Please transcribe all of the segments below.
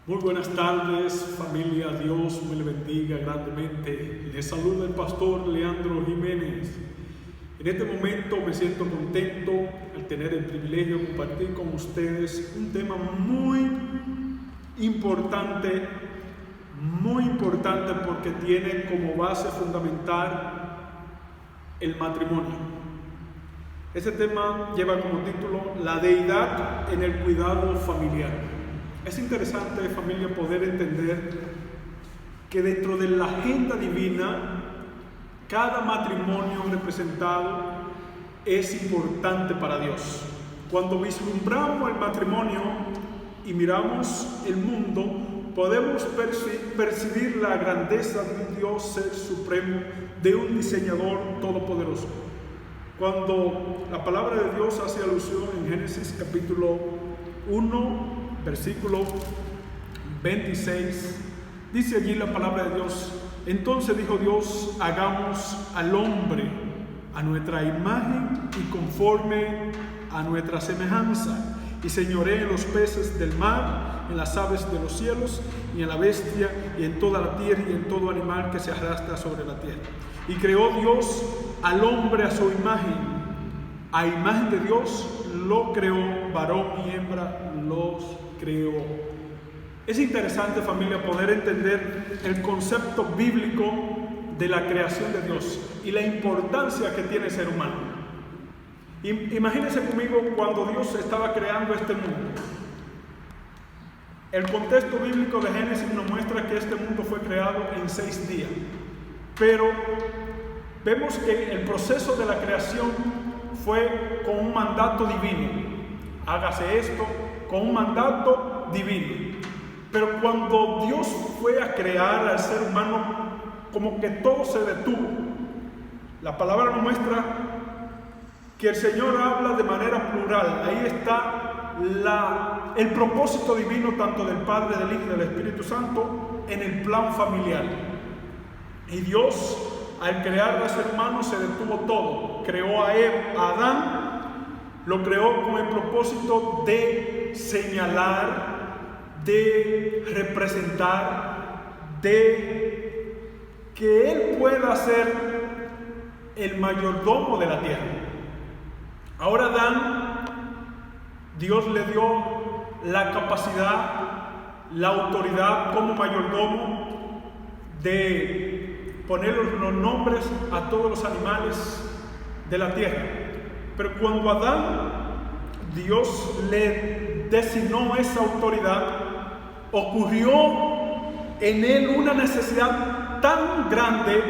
Muy buenas tardes, familia. Dios me le bendiga grandemente. Les saluda el pastor Leandro Jiménez. En este momento me siento contento al tener el privilegio de compartir con ustedes un tema muy importante porque tiene como base fundamental el matrimonio. Este tema lleva como título La deidad en el cuidado familiar. Es interesante, familia, poder entender que dentro de la agenda divina, cada matrimonio representado es importante para Dios. Cuando vislumbramos el matrimonio y miramos el mundo, podemos percibir la grandeza de un Dios ser supremo, de un diseñador todopoderoso. Cuando la palabra de Dios hace alusión en Génesis capítulo 1, versículo 26, dice allí la palabra de Dios: entonces dijo Dios, hagamos al hombre a nuestra imagen y conforme a nuestra semejanza, y señoree en los peces del mar, en las aves de los cielos, y en la bestia, y en toda la tierra, y en todo animal que se arrastra sobre la tierra. Y creó Dios al hombre a su imagen, a imagen de Dios lo creó, varón y hembra los creó. Es interesante, familia, poder entender el concepto bíblico de la creación de Dios y la importancia que tiene el ser humano. Imagínense conmigo cuando Dios estaba creando este mundo. El contexto bíblico de Génesis nos muestra que este mundo fue creado en 6 días. Pero vemos que el proceso de la creación fue con un mandato divino. Hágase esto, con un mandato divino. Pero cuando Dios fue a crear al ser humano, como que todo se detuvo. La palabra nos muestra que el Señor habla de manera plural. Ahí está el propósito divino tanto del Padre, del Hijo y del Espíritu Santo en el plan familiar. Y Dios, al crear al ser humano, se detuvo todo. Creó a Adán, lo creó con el propósito de señalar, de representar, de que Él pueda ser el mayordomo de la tierra. Ahora Adán, Dios le dio la capacidad, la autoridad como mayordomo de poner los nombres a todos los animales de la tierra. Pero cuando a Adán Dios le designó esa autoridad, ocurrió en él una necesidad tan grande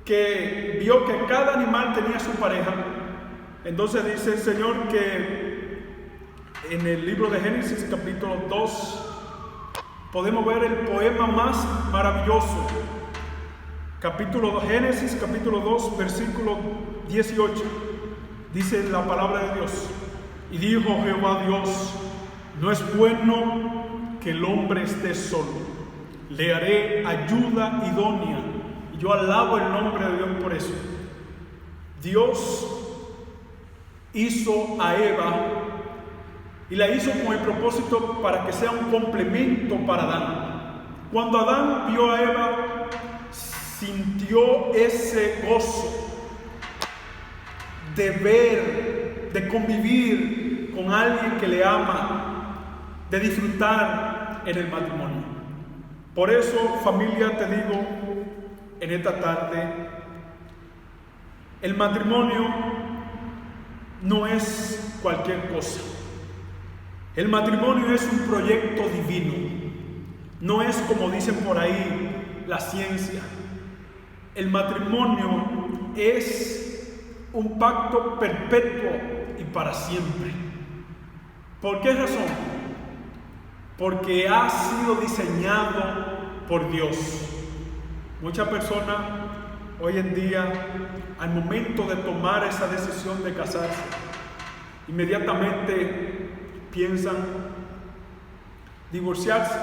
que vio que cada animal tenía su pareja. Entonces dice el Señor que en el libro de Génesis capítulo 2 podemos ver el poema más maravilloso. Génesis capítulo 2 versículo 18. Dice la palabra de Dios: y dijo Jehová Dios, no es bueno que el hombre esté solo, le haré ayuda idónea. Y yo alabo el nombre de Dios por eso. Dios hizo a Eva y la hizo con el propósito para que sea un complemento para Adán. Cuando Adán vio a Eva, sintió ese gozo de ver, de convivir con alguien que le ama, de disfrutar en el matrimonio. Por eso, familia, te digo en esta tarde, el matrimonio no es cualquier cosa. El matrimonio es un proyecto divino. No es como dicen por ahí la ciencia. El matrimonio es un pacto perpetuo y para siempre. ¿Por qué razón? Porque ha sido diseñado por Dios. Muchas personas hoy en día, al momento de tomar esa decisión de casarse, inmediatamente piensan divorciarse,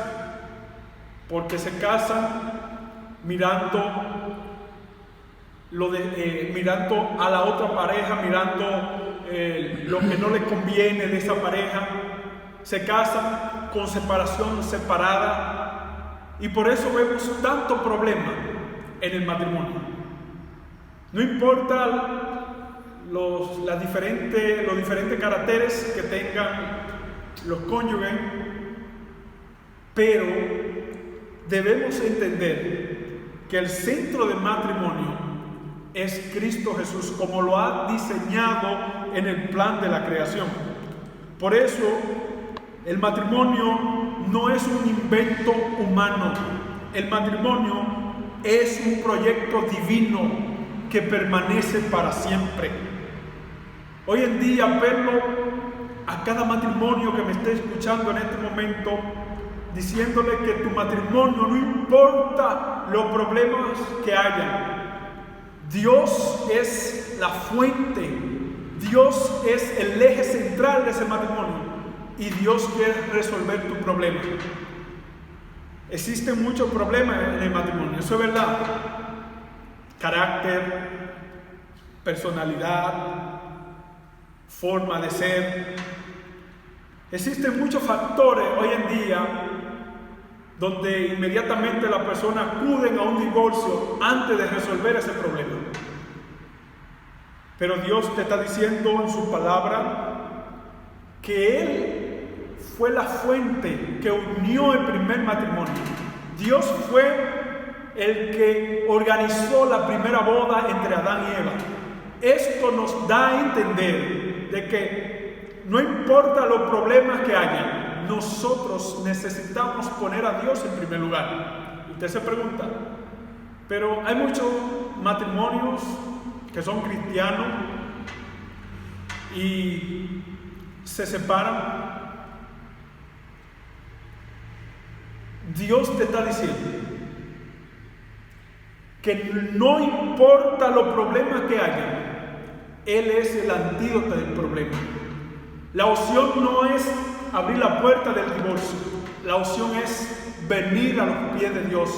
porque se casan mirando mirando a la otra pareja, mirando lo que no le conviene de esa pareja. Se casan con separación separada, y por eso vemos tanto problema en el matrimonio. No importa los diferentes caracteres que tengan los cónyuges, pero debemos entender que el centro del matrimonio es Cristo Jesús, como lo ha diseñado en el plan de la creación. Por eso, el matrimonio no es un invento humano. El matrimonio es un proyecto divino que permanece para siempre. Hoy en día, verlo a cada matrimonio que me esté escuchando en este momento, diciéndole que tu matrimonio, no importa los problemas que hayan, Dios es la fuente, Dios es el eje central de ese matrimonio y Dios quiere resolver tu problema. Existen muchos problemas en el matrimonio, eso es verdad. Carácter, personalidad, forma de ser. Existen muchos factores hoy en día donde inmediatamente las personas acuden a un divorcio antes de resolver ese problema. Pero Dios te está diciendo en su palabra que Él fue la fuente que unió el primer matrimonio. Dios fue el que organizó la primera boda entre Adán y Eva. Esto nos da a entender de que no importa los problemas que haya, nosotros necesitamos poner a Dios en primer lugar. Usted se pregunta, pero hay muchos matrimonios que son cristianos y se separan. Dios te está diciendo que no importa los problemas que haya, Él es el antídoto del problema. La opción no es abrir la puerta del divorcio, la opción es venir a los pies de Dios,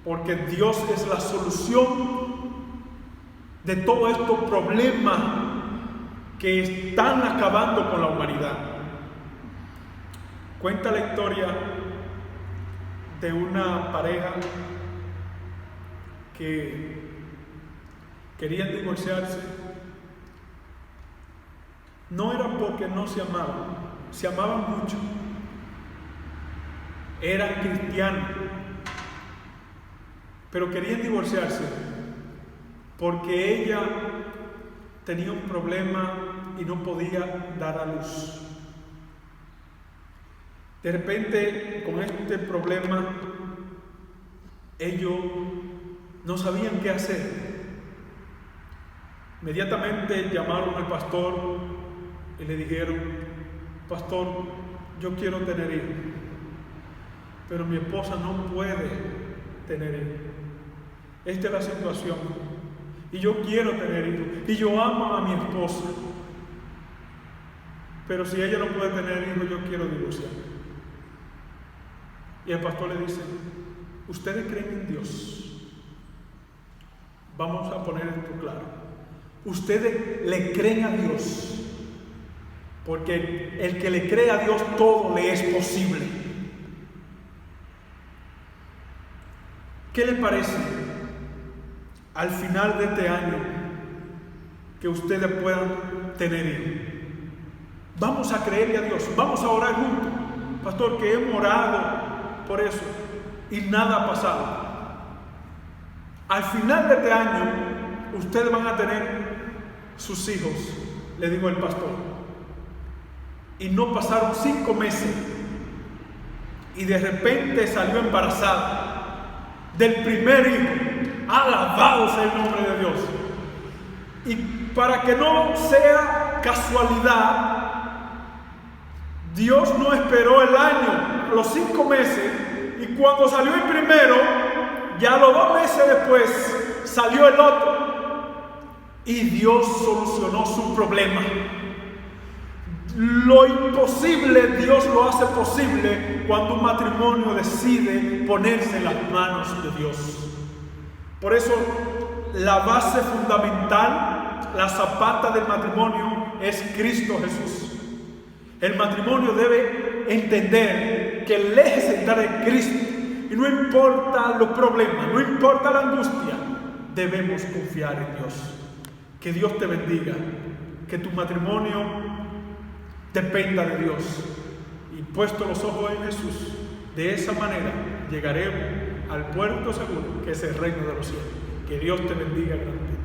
porque Dios es la solución de todos estos problemas que están acabando con la humanidad. Cuenta la historia de una pareja que querían divorciarse. No era porque no se amaban mucho, eran cristianos, pero querían divorciarse porque ella tenía un problema y no podía dar a luz. De repente, con este problema, ellos no sabían qué hacer. Inmediatamente llamaron al pastor y le dijeron: pastor, yo quiero tener hijos, pero mi esposa no puede tener hijos. Esta es la situación. Y yo quiero tener hijos. Y yo amo a mi esposa. Pero si ella no puede tener hijos, yo quiero divorciar. Y el pastor le dice: ¿ustedes creen en Dios? Vamos a poner esto claro. Ustedes le creen a Dios, porque el que le cree a Dios, todo le es posible. ¿Qué le parece al final de este año que ustedes puedan tener hijos? Vamos a creerle a Dios, vamos a orar juntos. Pastor, que hemos orado por eso y nada ha pasado. Al final de este año ustedes van a tener sus hijos, le dijo el pastor. Y no pasaron 5 meses y de repente salió embarazada del primer hijo. Alabado sea el nombre de Dios. Y para que no sea casualidad, Dios no esperó el año, los 5 meses, y cuando salió el primero, ya los 2 meses después salió el otro. Y Dios solucionó su problema. Lo imposible, Dios lo hace posible cuando un matrimonio decide ponerse en las manos de Dios. Por eso, la base fundamental, la zapata del matrimonio es Cristo Jesús. El matrimonio debe entender que el eje central es Cristo. Y no importa los problemas, no importa la angustia, debemos confiar en Dios. Que Dios te bendiga, que tu matrimonio dependa de Dios. Y puesto los ojos en Jesús, de esa manera llegaremos al puerto seguro, que es el reino de los cielos. Que Dios te bendiga grandemente.